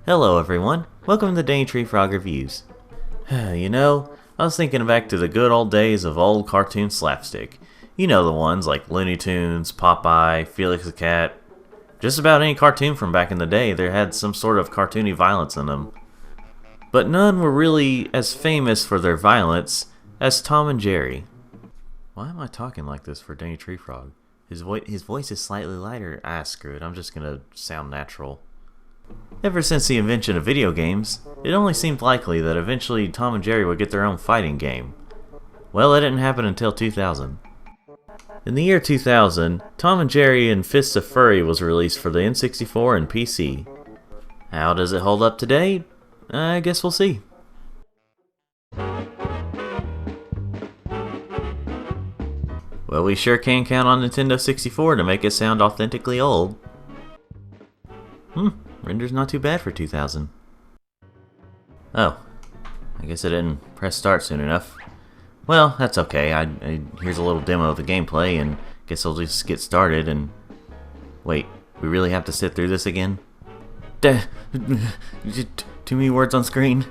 Hello everyone, welcome to Danny Tree Frog Reviews. You know, I was thinking back to the good old days of old cartoon Slapstick. You know the ones like Looney Tunes, Popeye, Felix the Cat. Just about any cartoon from back in the day, there had some sort of cartoony violence in them. But none were really as famous for their violence as Tom and Jerry. Why am I talking like this for Danny Tree Frog? His voice is slightly lighter. Screw it, I'm just gonna sound natural. Ever since the invention of video games, it only seemed likely that eventually Tom and Jerry would get their own fighting game. Well, that didn't happen until 2000. In the year 2000, Tom and Jerry and Fists of Furry was released for the N64 and PC. How does it hold up today? I guess we'll see. Well, we sure can count on Nintendo 64 to make it sound authentically old. Render's not too bad for 2000. Oh, I guess I didn't press start soon enough. Well, that's okay. Here's a little demo of the gameplay, and guess I'll just get started and... Wait, we really have to sit through this again? Too many words on screen.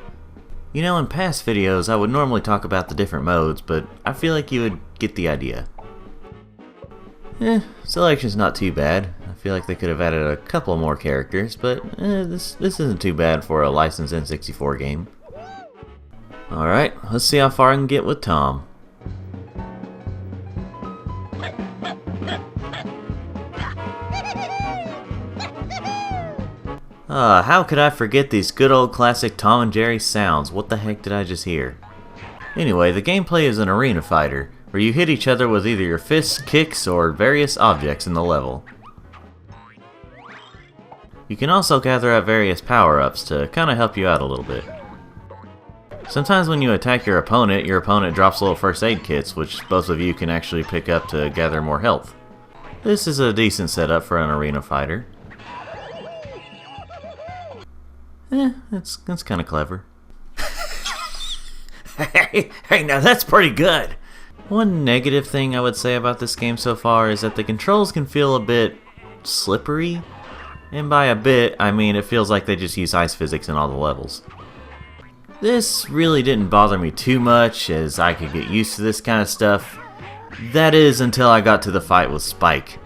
You know, in past videos, I would normally talk about the different modes, but I feel like you would get the idea. Selection's not too bad. I feel like they could have added a couple more characters, but this isn't too bad for a licensed N64 game. Alright, let's see how far I can get with Tom. How could I forget these good old classic Tom and Jerry sounds? What the heck did I just hear? Anyway, the gameplay is an arena fighter, where you hit each other with either your fists, kicks, or various objects in the level. You can also gather up various power-ups to kind of help you out a little bit. Sometimes when you attack your opponent drops little first aid kits, which both of you can actually pick up to gather more health. This is a decent setup for an arena fighter. It's kind of clever. Hey, now that's pretty good! One negative thing I would say about this game so far is that the controls can feel a bit slippery. And by a bit, I mean it feels like they just use ice physics in all the levels. This really didn't bother me too much, as I could get used to this kind of stuff. That is, until I got to the fight with Spike.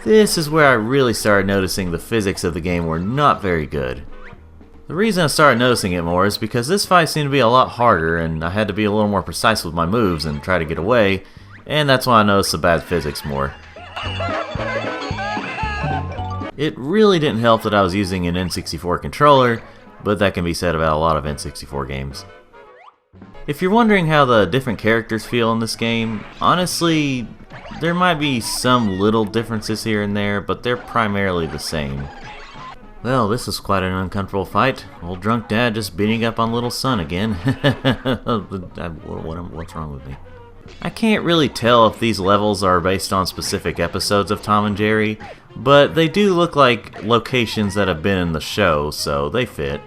This is where I really started noticing the physics of the game were not very good. The reason I started noticing it more is because this fight seemed to be a lot harder, and I had to be a little more precise with my moves and try to get away, and that's why I noticed the bad physics more. It really didn't help that I was using an N64 controller, but that can be said about a lot of N64 games. If you're wondering how the different characters feel in this game, honestly, there might be some little differences here and there, but they're primarily the same. Well, this is quite an uncomfortable fight. Old drunk dad just beating up on little son again. What's wrong with me? I can't really tell if these levels are based on specific episodes of Tom and Jerry, but they do look like locations that have been in the show, so they fit.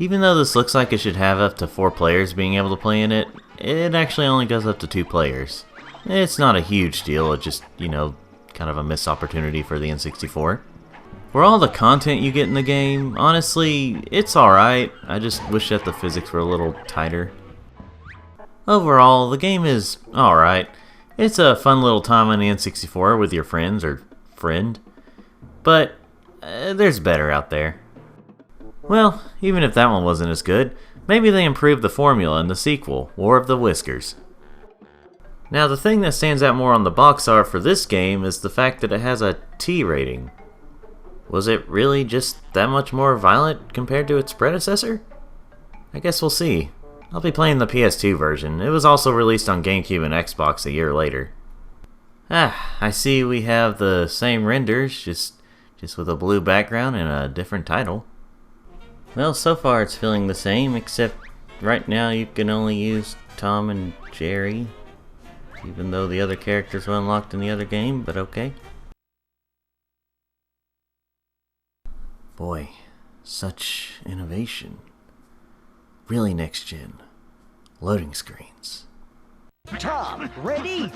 Even though this looks like it should have up to 4 players being able to play in it, it actually only goes up to 2 players. It's not a huge deal, it's just, you know, kind of a missed opportunity for the N64. For all the content you get in the game, honestly, it's alright. I just wish that the physics were a little tighter. Overall, the game is alright. It's a fun little time on the N64 with your friends or friend. But there's better out there. Well, even if that one wasn't as good, maybe they improved the formula in the sequel, War of the Whiskers. Now, the thing that stands out more on the box art for this game is the fact that it has a T rating. Was it really just that much more violent compared to its predecessor? I guess we'll see. I'll be playing the PS2 version. It was also released on GameCube and Xbox a year later. I see we have the same renders, just with a blue background and a different title. Well, so far it's feeling the same, except right now you can only use Tom and Jerry, even though the other characters were unlocked in the other game, but okay. Boy, such innovation. Really next gen. Loading screens. Tom, ready?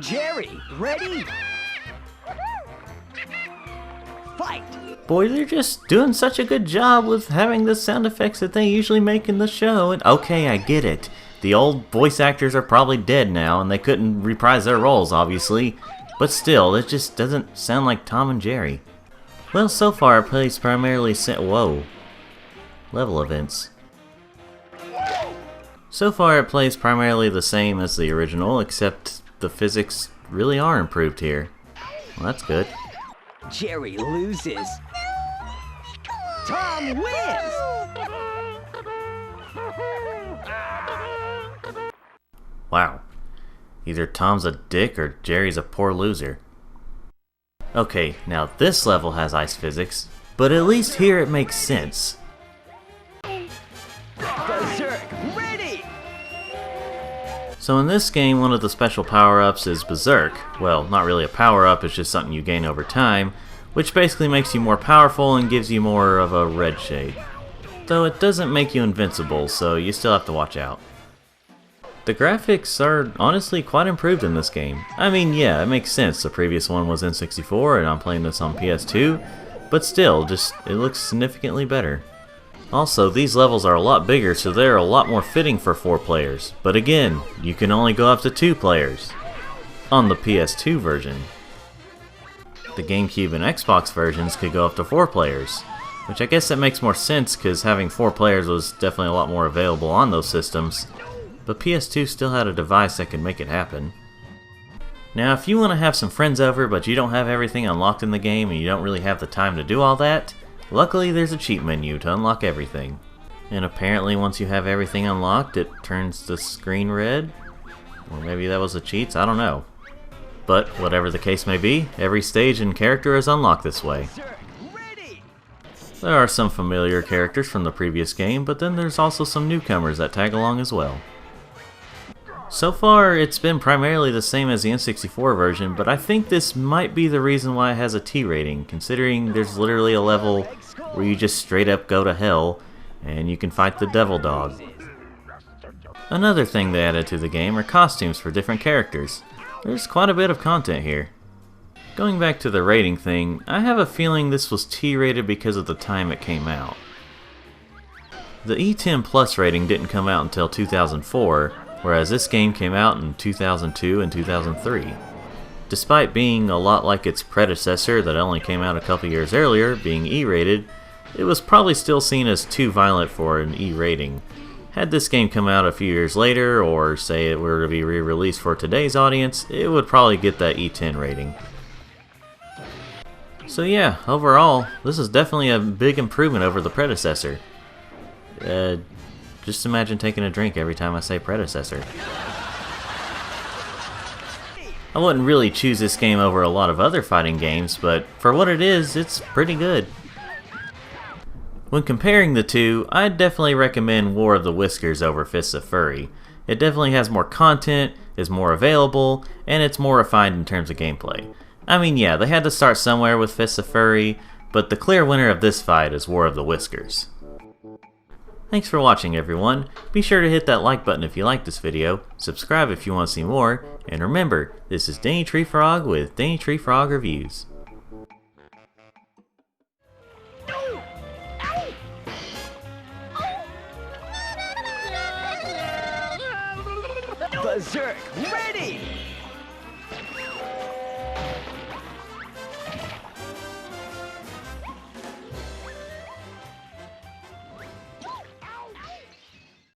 Jerry, ready? Fight! boy, they're just doing such a good job with having the sound effects that they usually make in the show. And okay, I get it. The old voice actors are probably dead now, and they couldn't reprise their roles, obviously. But still, it just doesn't sound like Tom and Jerry. Well, so far it plays primarily whoa. Level events. So far it plays primarily the same as the original, except the physics really are improved here. Well, that's good. Jerry loses. Tom wins! Wow. Either Tom's a dick or Jerry's a poor loser. Okay, now this level has ice physics, but at least here it makes sense. Berserk, ready! So in this game, one of the special power-ups is Berserk. Well, not really a power-up, it's just something you gain over time, which basically makes you more powerful and gives you more of a red shade. Though it doesn't make you invincible, so you still have to watch out. The graphics are honestly quite improved in this game. I mean, yeah, it makes sense. The previous one was N64 and I'm playing this on PS2, but still, it looks significantly better. Also, these levels are a lot bigger, so they're a lot more fitting for 4 players. But again, you can only go up to 2 players on the PS2 version. The GameCube and Xbox versions could go up to 4 players, which I guess that makes more sense because having 4 players was definitely a lot more available on those systems. But PS2 still had a device that could make it happen. Now, if you want to have some friends over but you don't have everything unlocked in the game and you don't really have the time to do all that, luckily there's a cheat menu to unlock everything. And apparently once you have everything unlocked, it turns the screen red. Or maybe that was the cheats, I don't know. But whatever the case may be, every stage and character is unlocked this way. There are some familiar characters from the previous game, but then there's also some newcomers that tag along as well. So far, it's been primarily the same as the N64 version, but I think this might be the reason why it has a T rating, considering there's literally a level where you just straight up go to hell, and you can fight the Devil Dog. Another thing they added to the game are costumes for different characters. There's quite a bit of content here. Going back to the rating thing, I have a feeling this was T rated because of the time it came out. The E10 Plus rating didn't come out until 2004, whereas this game came out in 2002 and 2003. Despite being a lot like its predecessor that only came out a couple years earlier, being E-rated, it was probably still seen as too violent for an E rating. Had this game come out a few years later, or say it were to be re-released for today's audience, it would probably get that E10 rating. So yeah, overall, this is definitely a big improvement over the predecessor. Just imagine taking a drink every time I say predecessor. I wouldn't really choose this game over a lot of other fighting games, but for what it is, it's pretty good. When comparing the two, I'd definitely recommend War of the Whiskers over Fists of Furry. It definitely has more content, is more available, and it's more refined in terms of gameplay. I mean, yeah, they had to start somewhere with Fists of Furry, but the clear winner of this fight is War of the Whiskers. Thanks for watching, everyone. Be sure to hit that like button if you liked this video, subscribe if you want to see more, and remember, this is Danny Tree Frog with Danny Tree Frog Reviews. Berserk, ready!